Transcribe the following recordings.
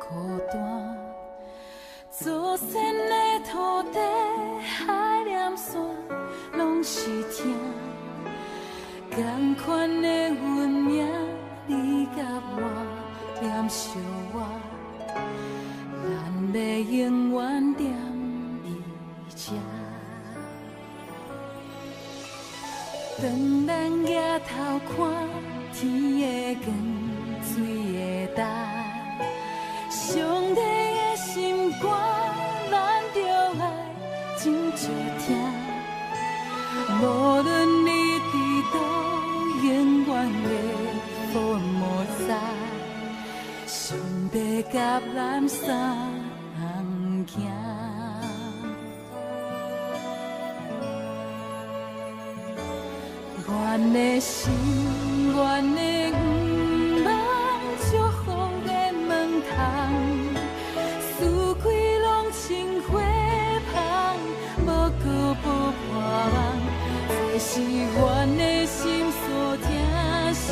孤单。祖先的土地，海念山，拢是疼。同款的运命，你甲我念相我，咱要永远踮伫这。当咱抬头看天的光，水的干，上帝的心肝，咱着爱真少听。无论你伫倒，永远的福摩萨，上帝甲咱三行。阮的心，阮的愿望，祝福的门窗，四季拢清花香，无搁无破梦。这是阮的心所听，小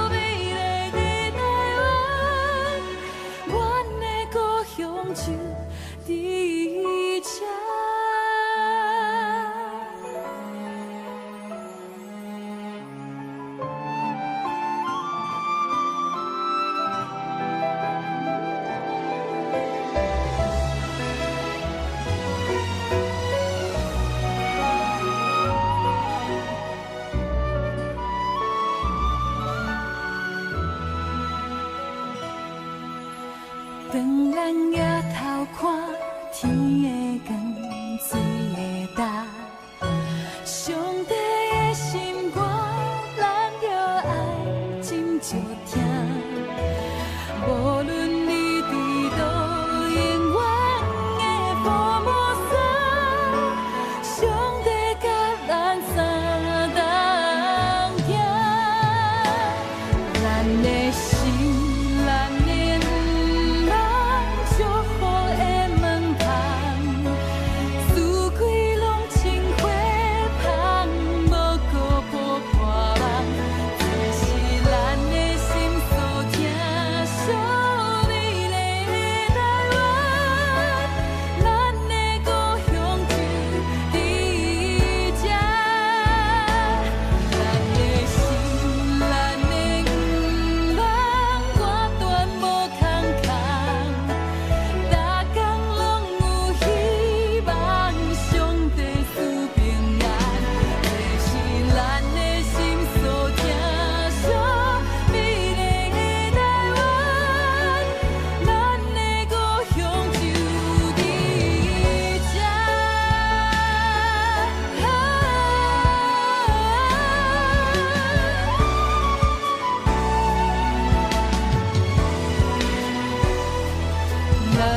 美丽的台湾，阮的故乡就伫这。当咱抬头看天的光，水的干，上帝的心肝，咱着爱真少听。无论你伫倒，永远的福摩萨，上帝甲咱三同行。咱的心，咱的咱